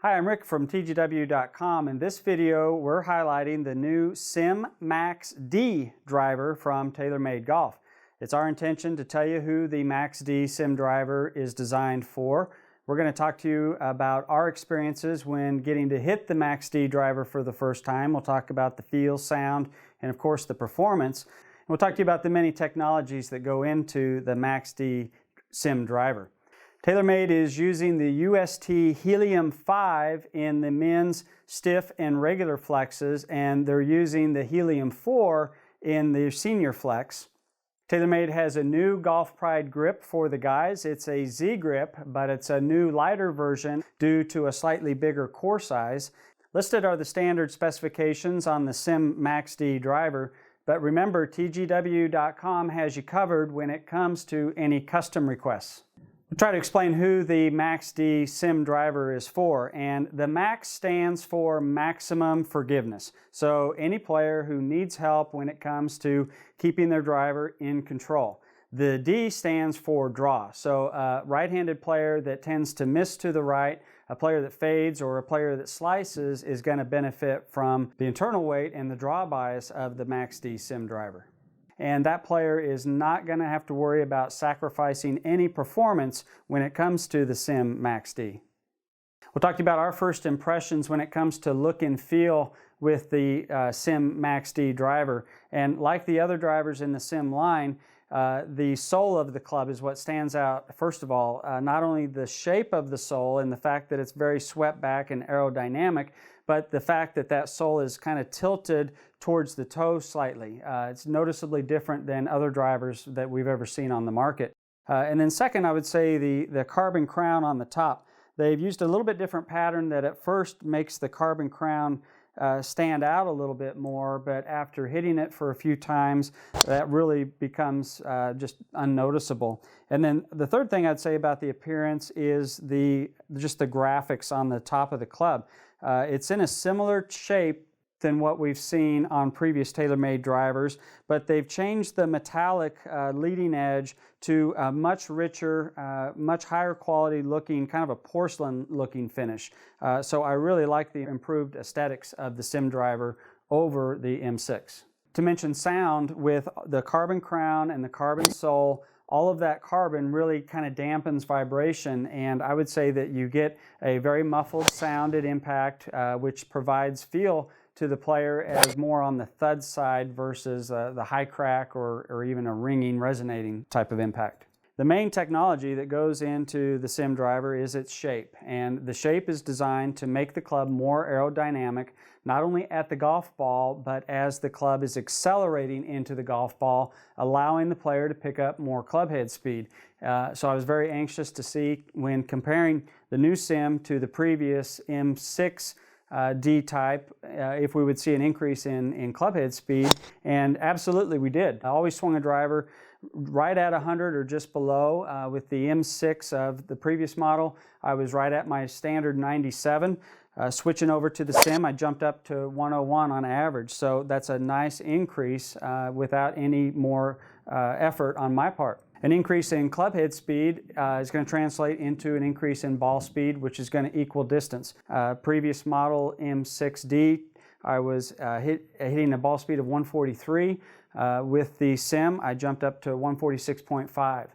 Hi, I'm Rick from TGW.com. In this video, we're highlighting the new Sim Max D driver from TaylorMade Golf. It's our intention to tell you who the Max D Sim driver is designed for. We're going to talk to you about our experiences when getting to hit the Max D driver for the first time. We'll talk about the feel, sound, and of course the performance. And we'll talk to you about the many technologies that go into the Max D Sim driver. TaylorMade is using the UST Helium 5 in the men's stiff and regular flexes, and they're using the Helium 4 in the senior flex. TaylorMade has a new Golf Pride grip for the guys. It's a Z grip, but it's a new lighter version due to a slightly bigger core size. Listed are the standard specifications on the Sim Max D driver, but remember, TGW.com has you covered when it comes to any custom requests. We'll try to explain who the Max D Sim driver is for, and the Max stands for maximum forgiveness. So any player who needs help when it comes to keeping their driver in control. The D stands for draw. So a right-handed player that tends to miss to the right, a player that fades, or a player that slices is going to benefit from the internal weight and the draw bias of the Max D Sim driver. And that player is not going to have to worry about sacrificing any performance when it comes to the Sim Max D. We'll talk to you about our first impressions when it comes to look and feel with the Sim Max D driver. And like the other drivers in the Sim line, the sole of the club is what stands out. First of all, not only the shape of the sole and the fact that it's very swept back and aerodynamic, but the fact that that sole is kind of tilted towards the toe slightly. It's noticeably different than other drivers that we've ever seen on the market. And then second, I would say the carbon crown on the top. They've used a little bit different pattern that at first makes the carbon crown stand out a little bit more, but after hitting it for a few times, that really becomes just unnoticeable. And then the third thing I'd say about the appearance is just the graphics on the top of the club. It's in a similar shape than what we've seen on previous TaylorMade drivers, but they've changed the metallic leading edge to a much richer, much higher quality looking, kind of a porcelain looking finish. So I really like the improved aesthetics of the Sim driver over the M6. To mention sound, with the carbon crown and the carbon sole, all of that carbon really kind of dampens vibration, and I would say that you get a very muffled sound at impact, which provides feel to the player as more on the thud side versus the high crack or even a ringing, resonating type of impact. The main technology that goes into the Sim driver is its shape, and the shape is designed to make the club more aerodynamic, not only at the golf ball, but as the club is accelerating into the golf ball, allowing the player to pick up more club head speed. So I was very anxious to see, when comparing the new Sim to the previous M6 D type, if we would see an increase in club head speed, and absolutely we did. I always swung a driver right at 100 or just below. With the M6 of the previous model, I was right at my standard 97. Switching over to the Sim, I jumped up to 101 on average, so that's a nice increase without any more effort on my part. An increase in club head speed is going to translate into an increase in ball speed, which is going to equal distance. Previous model M6D, I was hitting a ball speed of 143. With the Sim, I jumped up to 146.5.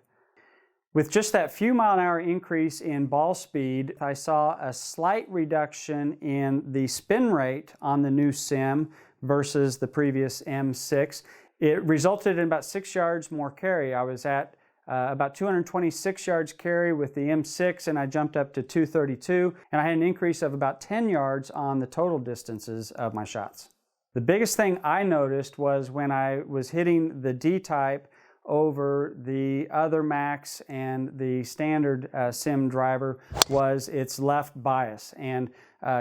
With just that few mile-an-hour increase in ball speed, I saw a slight reduction in the spin rate on the new Sim versus the previous M6. It resulted in about 6 yards more carry. I was at about 226 yards carry with the M6, and I jumped up to 232, and I had an increase of about 10 yards on the total distances of my shots. The biggest thing I noticed was when I was hitting the D-type over the other Max and the standard Sim driver was its left bias. And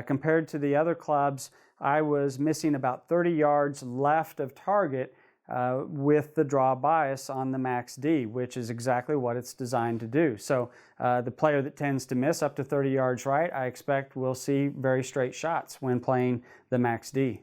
compared to the other clubs, I was missing about 30 yards left of target with the draw bias on the Max D, which is exactly what it's designed to do. So the player that tends to miss up to 30 yards right, I expect will see very straight shots when playing the Max D.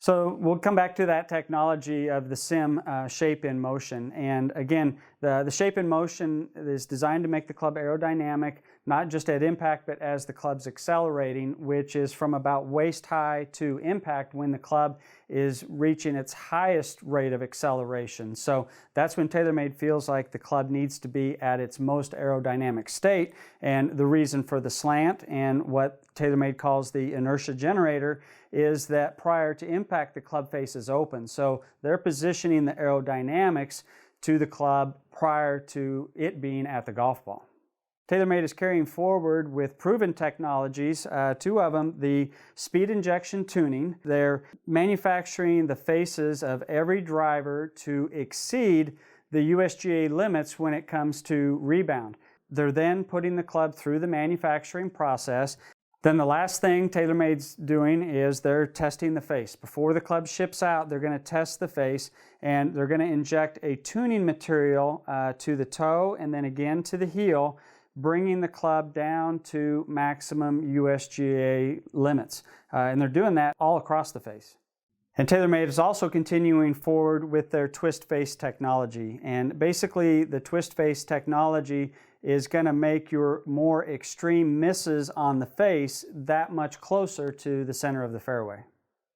So we'll come back to that technology of the Sim shape in motion. And again, the shape in motion is designed to make the club aerodynamic, not just at impact, but as the club's accelerating, which is from about waist high to impact when the club is reaching its highest rate of acceleration. So that's when TaylorMade feels like the club needs to be at its most aerodynamic state. And the reason for the slant and what TaylorMade calls the inertia generator is that prior to impact, the club face is open. So they're positioning the aerodynamics to the club prior to it being at the golf ball. TaylorMade is carrying forward with proven technologies, two of them, the speed injection tuning. They're manufacturing the faces of every driver to exceed the USGA limits when it comes to rebound. They're then putting the club through the manufacturing process. Then the last thing TaylorMade's doing is they're testing the face. Before the club ships out, they're going to test the face, and they're going to inject a tuning material to the toe and then again to the heel, bringing the club down to maximum USGA limits. And they're doing that all across the face. And TaylorMade is also continuing forward with their twist face technology. And basically, the twist face technology is going to make your more extreme misses on the face that much closer to the center of the fairway.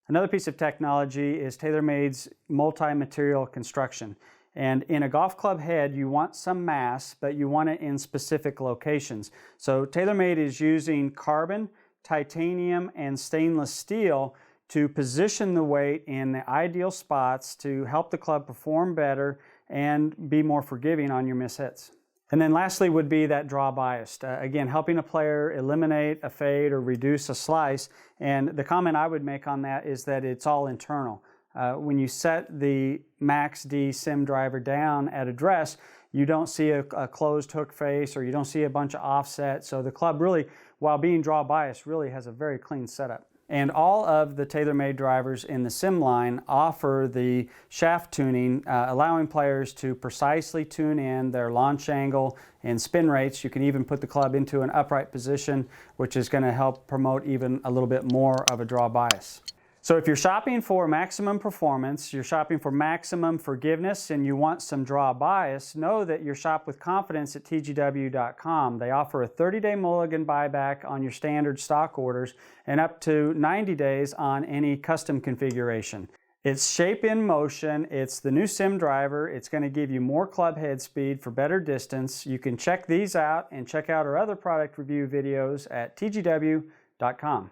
Another piece of technology is TaylorMade's multi-material construction. And in a golf club head, you want some mass, but you want it in specific locations. So TaylorMade is using carbon, titanium, and stainless steel to position the weight in the ideal spots to help the club perform better and be more forgiving on your mishits. And then lastly would be that draw bias. Again, helping a player eliminate a fade or reduce a slice. And the comment I would make on that is that it's all internal. When you set the Max D sim driver down at address, you don't see a closed hook face or you don't see a bunch of offset. So the club really, while being draw bias, really has a very clean setup. And all of the TaylorMade drivers in the sim line offer the shaft tuning, allowing players to precisely tune in their launch angle and spin rates. You can even put the club into an upright position, which is going to help promote even a little bit more of a draw bias. So if you're shopping for maximum performance, you're shopping for maximum forgiveness, and you want some draw bias, know that you're shop with confidence at tgw.com. They offer a 30-day mulligan buyback on your standard stock orders and up to 90 days on any custom configuration. It's shape in motion, it's the new sim driver, it's going to give you more club head speed for better distance. You can check these out and check out our other product review videos at tgw.com.